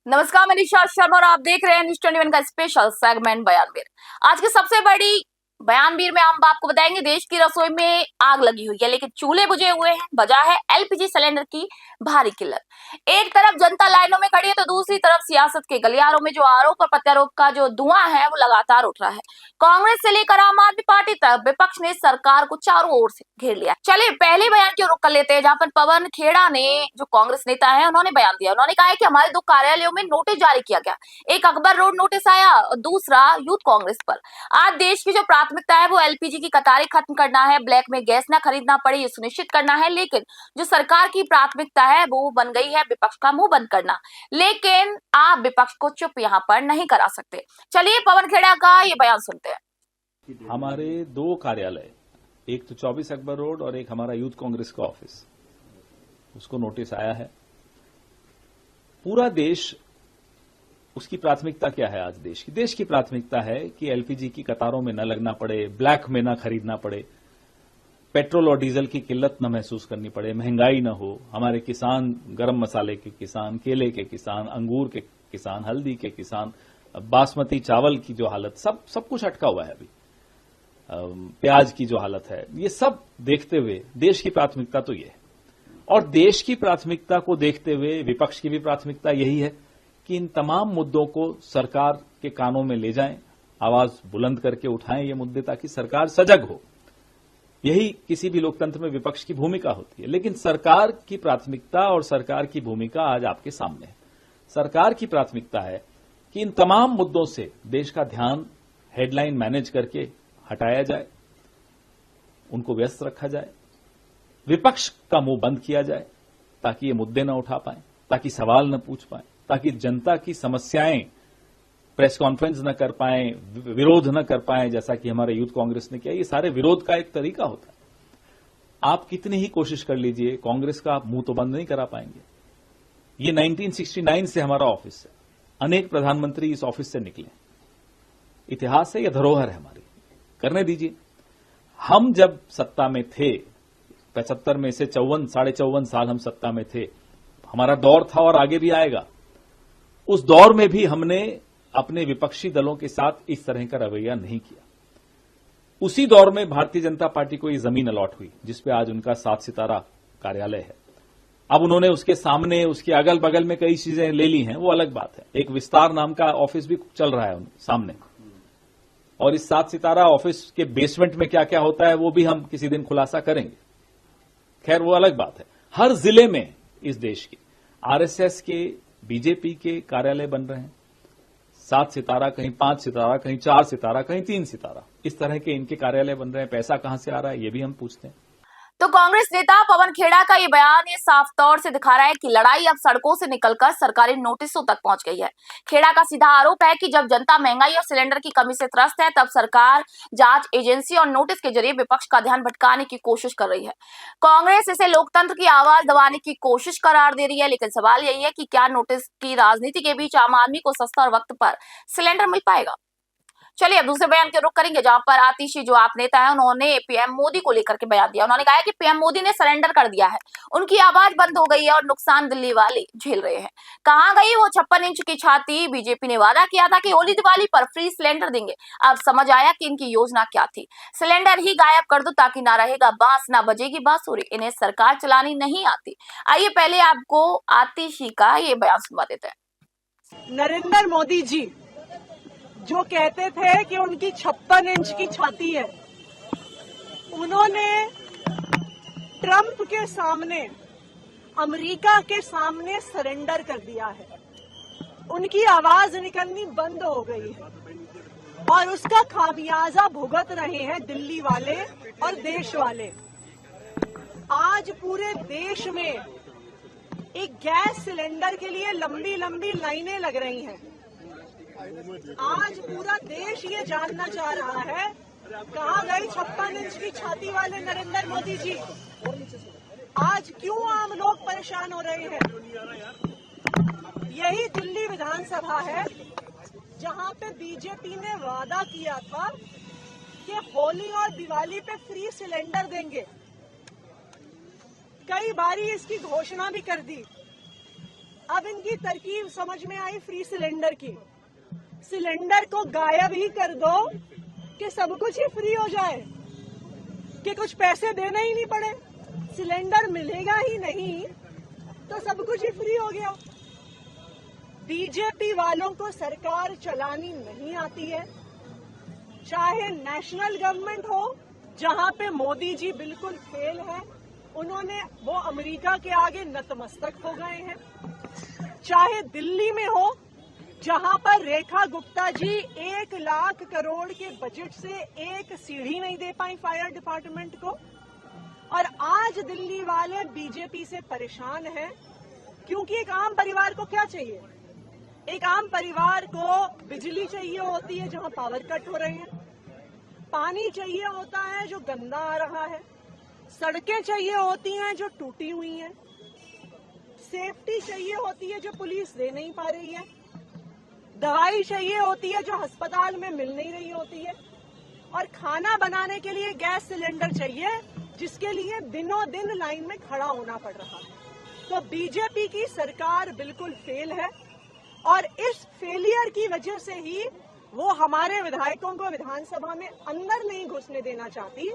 नमस्कार, मैं निशा शर्मा और आप देख रहे हैं न्यूज 21 का स्पेशल सेगमेंट बयानवीर। आज की सबसे बड़ी बयानवीर में हम आपको बताएंगे देश की रसोई में आग लगी हुई है लेकिन चूल्हे बुझे हुए हैं। वजह है एलपीजी सिलेंडर की भारी किल्लत। एक तरफ जनता लाइनों में खड़ी है तो दूसरी तरफ सियासत के गलियारों में जो आरोप और प्रत्यारोप का जो धुआं है वो लगातार उठ रहा है। कांग्रेस से लेकर आम आदमी पार्टी तक विपक्ष ने सरकार को चारों ओर से घेर लिया। चलिए पहले बयान की ओर रुख कर लेते हैं, जहां पर पवन खेड़ा ने, जो कांग्रेस नेता है, उन्होंने बयान दिया। उन्होंने कहा है कि हमारे 2 कार्यालयों में नोटिस जारी किया गया। एक अकबर रोड नोटिस आया और दूसरा यूथ कांग्रेस पर। आज देश की जो प्राथमिकता है वो एलपीजी की कतारें खत्म करना है, ब्लैक में गैस ना खरीदना पड़े ये सुनिश्चित करना है। लेकिन जो सरकार की प्राथमिकता है वो बन गई है विपक्ष का मुंह बंद करना। लेकिन आप विपक्ष को चुप यहाँ पर नहीं करा सकते। चलिए पवन खेड़ा का ये बयान सुनते हैं। हमारे 2 कार्यालय, एक तो 24 अकबर रोड और एक हमारा यूथ कांग्रेस का ऑफिस, उसको नोटिस आया है। पूरा देश, उसकी प्राथमिकता क्या है? आज देश की प्राथमिकता है कि एलपीजी की कतारों में न लगना पड़े, ब्लैक में न खरीदना पड़े, पेट्रोल और डीजल की किल्लत न महसूस करनी पड़े, महंगाई न हो, हमारे किसान, गरम मसाले के किसान, केले के किसान, अंगूर के किसान, हल्दी के किसान, बासमती चावल की जो हालत, सब कुछ अटका हुआ है अभी, प्याज की जो हालत है, ये सब देखते हुए देश की प्राथमिकता तो ये है। और देश की प्राथमिकता को देखते हुए विपक्ष की भी प्राथमिकता यही है कि इन तमाम मुद्दों को सरकार के कानों में ले जाएं, आवाज बुलंद करके उठाएं ये मुद्दे, ताकि सरकार सजग हो। यही किसी भी लोकतंत्र में विपक्ष की भूमिका होती है। लेकिन सरकार की प्राथमिकता और सरकार की भूमिका आज आपके सामने है। सरकार की प्राथमिकता है कि इन तमाम मुद्दों से देश का ध्यान हेडलाइन मैनेज करके हटाया जाए, उनको व्यस्त रखा जाए, विपक्ष का मुंह बंद किया जाए ताकि ये मुद्दे न उठा पाए, ताकि सवाल न पूछ पाए, ताकि जनता की समस्याएं प्रेस कॉन्फ्रेंस न कर पाए, विरोध न कर पाए, जैसा कि हमारे यूथ कांग्रेस ने किया। ये सारे विरोध का एक तरीका होता है। आप कितनी ही कोशिश कर लीजिए, कांग्रेस का मुंह तो बंद नहीं करा पाएंगे। ये 1969 से हमारा ऑफिस है, अनेक प्रधानमंत्री इस ऑफिस से निकले, इतिहास है, यह धरोहर है हमारी, करने दीजिए। हम जब सत्ता में थे, 75 में से 54 साल हम सत्ता में थे, हमारा दौर था और आगे भी आएगा। उस दौर में भी हमने अपने विपक्षी दलों के साथ इस तरह का रवैया नहीं किया। उसी दौर में भारतीय जनता पार्टी को ये जमीन अलॉट हुई जिसपे आज उनका 7 सितारा कार्यालय है। अब उन्होंने उसके सामने, उसके अगल बगल में कई चीजें ले ली हैं, वो अलग बात है। एक विस्तार नाम का ऑफिस भी चल रहा है उनके सामने, और इस 7 सितारा ऑफिस के बेसमेंट में क्या क्या होता है वो भी हम किसी दिन खुलासा करेंगे। खैर वो अलग बात है। हर जिले में इस देश के आरएसएस के, बीजेपी के कार्यालय बन रहे हैं। 7 सितारा, कहीं 5 सितारा, कहीं 4 सितारा, कहीं 3 सितारा, इस तरह के इनके कार्यालय बन रहे हैं। पैसा कहां से आ रहा है ये भी हम पूछते हैं। तो कांग्रेस नेता पवन खेड़ा का ये बयान ये साफ तौर से दिखा रहा है कि लड़ाई अब सड़कों से निकलकर सरकारी नोटिसों तक पहुंच गई है। खेड़ा का सीधा आरोप है कि जब जनता महंगाई और सिलेंडर की कमी से त्रस्त है तब सरकार जांच एजेंसी और नोटिस के जरिए विपक्ष का ध्यान भटकाने की कोशिश कर रही है। कांग्रेस इसे लोकतंत्र की आवाज दबाने की कोशिश करार दे रही है। लेकिन सवाल यही है कि क्या नोटिस की राजनीति के बीच आम आदमी को सस्ता और वक्त पर सिलेंडर मिल पाएगा। चलिए अब दूसरे बयान के रुख करेंगे, जहां पर आतिशी, जो आप नेता है, उन्होंने पीएम मोदी को लेकर के बयान दिया। उन्होंने कहा कि पीएम मोदी ने सरेंडर कर दिया है, उनकी आवाज बंद हो गई है और नुकसान दिल्ली वाले झेल रहे हैं। कहां गई वो 56 इंच की छाती? बीजेपी ने वादा किया था कि होली दिवाली पर फ्री सिलेंडर देंगे। अब समझ आया कि इनकी योजना क्या थी। सिलेंडर ही गायब कर दो ताकि ना रहेगा बांस, ना बजेगी बांसुरी। इन्हें सरकार चलानी नहीं आती। आइए पहले आपको आतिशी का ये बयान सुनवा देते हैं। नरेंद्र मोदी जी जो कहते थे कि उनकी 56 इंच की छाती है, उन्होंने ट्रंप के सामने, अमेरिका के सामने सरेंडर कर दिया है। उनकी आवाज निकलनी बंद हो गई है और उसका खामियाजा भुगत रहे हैं दिल्ली वाले और देश वाले। आज पूरे देश में एक गैस सिलेंडर के लिए लंबी लंबी लाइनें लग रही हैं। आज पूरा देश ये जानना चाह रहा है कहां गई 56 इंच की छाती वाले नरेंद्र मोदी जी। आज क्यों आम लोग परेशान हो रहे हैं? यही दिल्ली विधानसभा है जहां पे बीजेपी ने वादा किया था कि होली और दिवाली पे फ्री सिलेंडर देंगे। कई बारी इसकी घोषणा भी कर दी, अब इनकी तरकीब समझ में आई फ्री सिलेंडर की। सिलेंडर को गायब ही कर दो कि सब कुछ ही फ्री हो जाए, कि कुछ पैसे देने ही नहीं पड़े, सिलेंडर मिलेगा ही नहीं तो सब कुछ ही फ्री हो गया। बीजेपी वालों को सरकार चलानी नहीं आती है, चाहे नेशनल गवर्नमेंट हो जहां पे मोदी जी बिल्कुल फेल है, वो अमेरिका के आगे नतमस्तक हो गए हैं, चाहे दिल्ली में हो जहां पर रेखा गुप्ता जी 1 लाख करोड़ के बजट से एक सीढ़ी नहीं दे पाई फायर डिपार्टमेंट को, और आज दिल्ली वाले बीजेपी से परेशान हैं क्योंकि एक आम परिवार को क्या चाहिए? एक आम परिवार को बिजली चाहिए होती है जहां पावर कट हो रहे हैं, पानी चाहिए होता है जो गंदा आ रहा है, सड़कें चाहिए होती हैं जो टूटी हुई हैं, सेफ्टी चाहिए होती है जो पुलिस दे नहीं पा रही है, दवाई चाहिए होती है जो अस्पताल में मिल नहीं रही होती है, और खाना बनाने के लिए गैस सिलेंडर चाहिए जिसके लिए दिनों दिन लाइन में खड़ा होना पड़ रहा है। तो बीजेपी की सरकार बिल्कुल फेल है और इस फेलियर की वजह से ही वो हमारे विधायकों को विधानसभा में अंदर नहीं घुसने देना चाहती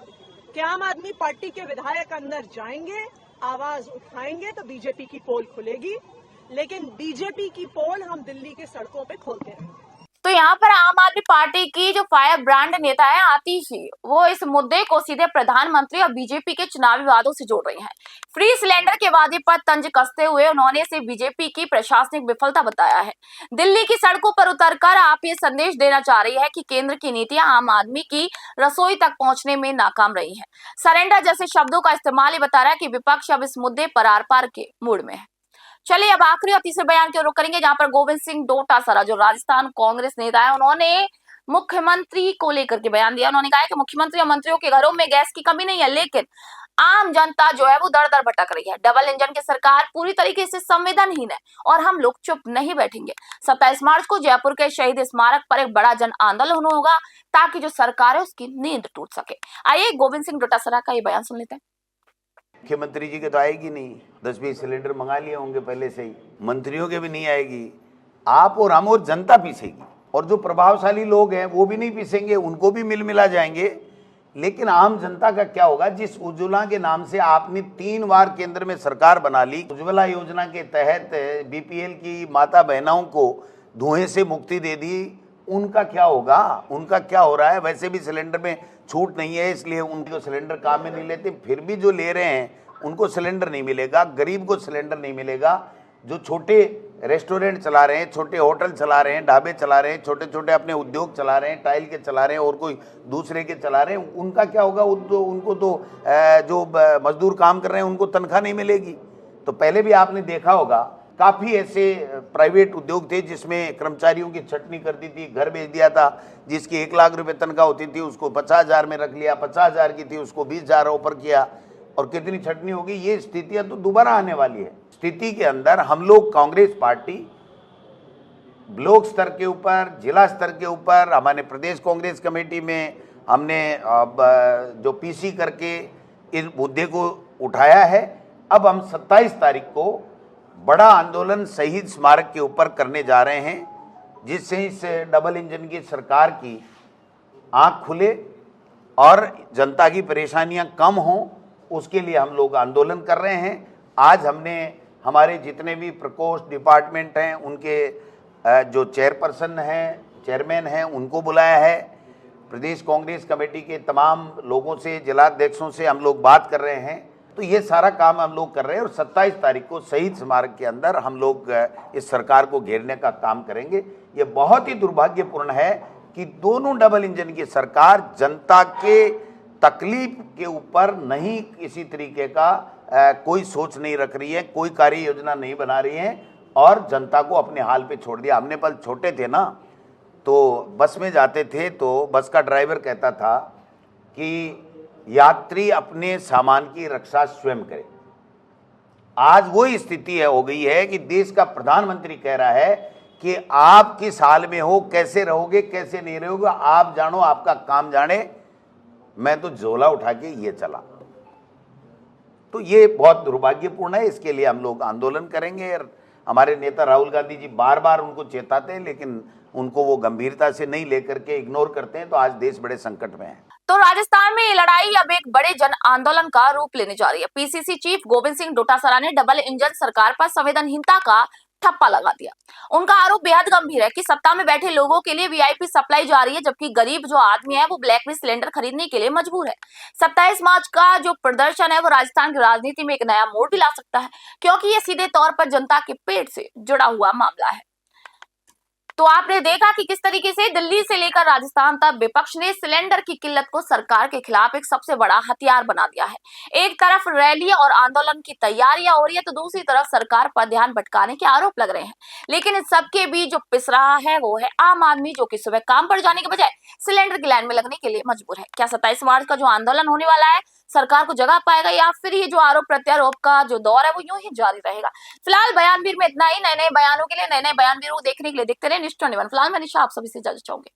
कि आम आदमी पार्टी के विधायक अंदर जाएंगे, आवाज उठाएंगे तो बीजेपी की पोल खुलेगी, लेकिन बीजेपी की पोल हम दिल्ली के सड़कों पे खोलते रहेंगे। तो यहाँ पर आम आदमी पार्टी की जो फायर ब्रांड नेता है आतिशी, वो इस मुद्दे को सीधे प्रधानमंत्री और बीजेपी के चुनावी वादों से जोड़ रही हैं। फ्री सिलेंडर के वादे पर तंज कसते हुए उन्होंने इसे बीजेपी की प्रशासनिक विफलता बताया है। दिल्ली की सड़कों पर उतरकर आप ये संदेश देना चाह रही है कि केंद्र की नीतियां आम आदमी की रसोई तक पहुंचने में नाकाम रही है। सरेंडर जैसे शब्दों का इस्तेमाल ही बता रहा है कि विपक्ष अब इस मुद्दे पर आर पार के मूड में है। चलिए अब आखिरी और तीसरे बयान की ओर रुख करेंगे, जहां पर गोविंद सिंह डोटासरा जो राजस्थान कांग्रेस नेता है, उन्होंने मुख्यमंत्री को लेकर के बयान दिया। उन्होंने कहा कि मुख्यमंत्री और मंत्रियों के घरों में गैस की कमी नहीं है, लेकिन आम जनता जो है वो दर दर भटक रही है। डबल इंजन की सरकार पूरी तरीके से संवेदनहीन है और हम लोग चुप नहीं बैठेंगे। 27 मार्च को जयपुर के शहीद स्मारक पर एक बड़ा जन आंदोलन होगा ताकि जो सरकार है उसकी नींद टूट सके। आइए गोविंद सिंह डोटासरा का ये बयान सुन लेते हैं। मुख्यमंत्री जी के तो आएगी नहीं, 10-20 सिलेंडर मंगा लिए होंगे पहले से ही, मंत्रियों के भी नहीं आएगी, आप और हम और जनता पीसेगी, और जो प्रभावशाली लोग हैं वो भी नहीं पीसेंगे, उनको भी मिल मिला जाएंगे। लेकिन आम जनता का क्या होगा? जिस उज्ज्वला के नाम से आपने 3 बार केंद्र में सरकार बना ली, उज्ज्वला योजना के तहत बीपीएल की माता बहनों को धुएं से मुक्ति दे दी, उनका क्या होगा? उनका क्या हो रहा है? वैसे भी सिलेंडर में छूट नहीं है, इसलिए उनको सिलेंडर काम में नहीं लेते, फिर भी जो ले रहे हैं उनको सिलेंडर नहीं मिलेगा, गरीब को सिलेंडर नहीं मिलेगा। जो छोटे रेस्टोरेंट चला रहे हैं, छोटे होटल चला रहे हैं, ढाबे चला रहे हैं, छोटे छोटे अपने उद्योग चला रहे हैं, टाइल के चला रहे हैं और कोई दूसरे के चला रहे हैं, उनका क्या होगा? उनको तो जो मजदूर काम कर रहे हैं उनको तनख्वाह नहीं मिलेगी। तो पहले भी आपने देखा होगा काफ़ी ऐसे प्राइवेट उद्योग थे जिसमें कर्मचारियों की छटनी कर दी थी, घर भेज दिया था, जिसकी 1 लाख रुपए तनख्वाह होती थी उसको 50,000 में रख लिया, 50,000 की थी उसको 20,000 ऊपर किया, और कितनी छटनी होगी। ये स्थितियां तो दोबारा आने वाली है। स्थिति के अंदर हम लोग कांग्रेस पार्टी ब्लॉक स्तर के ऊपर, जिला स्तर के ऊपर, हमारे प्रदेश कांग्रेस कमेटी में हमने जो पीसी करके इस मुद्दे को उठाया है। अब हम 27 तारीख को बड़ा आंदोलन शहीद स्मारक के ऊपर करने जा रहे हैं, जिससे इस डबल इंजन की सरकार की आंख खुले और जनता की परेशानियां कम हों, उसके लिए हम लोग आंदोलन कर रहे हैं। आज हमने हमारे जितने भी प्रकोष्ठ डिपार्टमेंट हैं उनके जो चेयरपर्सन हैं, चेयरमैन हैं, उनको बुलाया है। प्रदेश कांग्रेस कमेटी के तमाम लोगों से, जिलाध्यक्षों से हम लोग बात कर रहे हैं। तो ये सारा काम हम लोग कर रहे हैं और 27 तारीख को शहीद स्मारक के अंदर हम लोग इस सरकार को घेरने का काम करेंगे। ये बहुत ही दुर्भाग्यपूर्ण है कि दोनों डबल इंजन की सरकार जनता के तकलीफ के ऊपर नहीं किसी तरीके का कोई सोच नहीं रख रही है, कोई कार्य योजना नहीं बना रही है और जनता को अपने हाल पे छोड़ दिया। हमने पल छोटे थे ना, तो बस में जाते थे तो बस का ड्राइवर कहता था कि यात्री अपने सामान की रक्षा स्वयं करे। आज वही स्थिति हो गई है कि देश का प्रधानमंत्री कह रहा है कि आप किस हाल में हो, कैसे रहोगे, कैसे नहीं रहोगे, आप जानो, आपका काम जाने, मैं तो झोला उठा के ये चला। तो ये बहुत दुर्भाग्यपूर्ण है, इसके लिए हम लोग आंदोलन करेंगे। हमारे नेता राहुल गांधी जी बार बार उनको चेताते हैं, लेकिन उनको वो गंभीरता से नहीं लेकर के इग्नोर करते हैं, तो आज देश बड़े संकट में है। तो राजस्थान में ये लड़ाई अब एक बड़े जन आंदोलन का रूप लेने जा रही है। पीसीसी चीफ गोविंद सिंह डोटासरा ने डबल इंजन सरकार पर संवेदनहीनता का ठप्पा लगा दिया। उनका आरोप बेहद गंभीर है कि सत्ता में बैठे लोगों के लिए वीआईपी सप्लाई जारी है, जबकि गरीब जो आदमी है वो ब्लैक में सिलेंडर खरीदने के लिए मजबूर है। 27 मार्च का जो प्रदर्शन है वो राजस्थान की राजनीति में एक नया मोड़ भी ला सकता है, क्योंकि ये सीधे तौर पर जनता के पेट से जुड़ा हुआ मामला है। तो आपने देखा कि किस तरीके से दिल्ली से लेकर राजस्थान तक विपक्ष ने सिलेंडर की किल्लत को सरकार के खिलाफ एक सबसे बड़ा हथियार बना दिया है। एक तरफ रैली और आंदोलन की तैयारियां हो रही है, तो दूसरी तरफ सरकार पर ध्यान भटकाने के आरोप लग रहे हैं। लेकिन इस सबके बीच जो पिस रहा है वो है आम आदमी, जो कि सुबह काम पर जाने के बजाय सिलेंडर की लाइन में लगने के लिए मजबूर है। क्या 27 मार्च का जो आंदोलन होने वाला है सरकार को जगा पाएगा, या फिर ये जो आरोप प्रत्यारोप का जो दौर है वो यूं ही जारी रहेगा? फिलहाल बयानवीर में इतना ही। नए नए बयानों के लिए, नए नए बयानवीरों को देखने के लिए देखते रहे निष्ठ न्यूज़। फिलहाल मैं निशा आप सभी से इजाजत चाहूंगी।